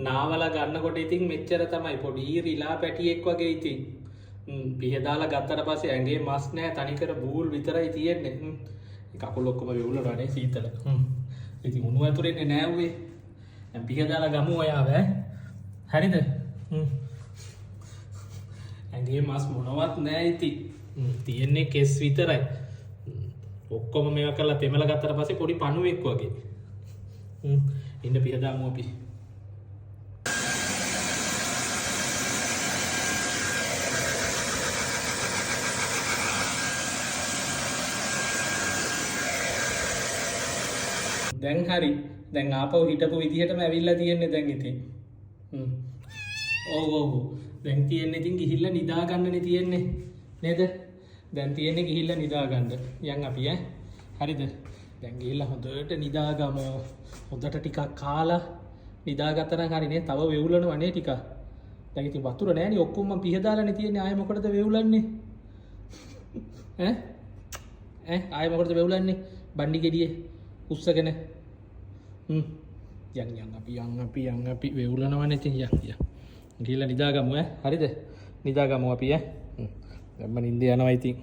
නාවල ගන්නකොට ඉතින් මෙච්චර තමයි පොඩි රිලා පැටියෙක් වගේ ඉතින් පිහදාලා ගත්තට පස්සේ ඇඟේ මස් නෑ තනිකර බූල් විතරයි තියෙන්නේ කකුල් ඔක්කොම වෙවුලනවානේ සීතල ඉතින් උණු වතුරෙන්නේ නෑ උවේ දැන් පිහදාලා ගමු ඔයාව හරිද ඇඟේ මස් මොනවත් නෑ ඉතින් තියෙන්නේ කෙස් විතරයි ඔක්කොම මේවා කරලා තෙමලා ගත්තට පස්සේ පොඩි පණුවෙක් වගේ ඉන්න පිහදාමු අපි දැන් හරි දැන් ආපහු හිටපු විදිහටම ඇවිල්ලා තියෙන්නේ දැන් ඉතින් ඔව් දැන් තියෙන්නේ ඉතින් ගිහිල්ලා නිදා ගන්නනේ තියෙන්නේ නේද දැන් තියෙන්නේ ගිහිල්ලා නිදා ගන්න යන් අපි හරිද දැන් ගිහිල්ලා හොඳට නිදාගමු හොඳට ටිකක් කාලා නිදාගත්තා නම් හරිනේ තව වෙවුලනවා නේ ටිකක් දැන් ඉතින් වතුර නෑනේ ඔක්කොම මම පිහදාලානේ තියෙන්නේ ආයෙ මොකටද වෙවුලන්නේ ආයෙ මොකටද වෙවුලන්නේ බණ්ඩි ගෙඩියේ උස්සගෙන යන් අපි වෙවුලනවනේ ඉතින් යන් ගිහලා නිදාගමු හරිද නිදාගමු අපි දැම්ම නිින්ද යනවා ඉතින්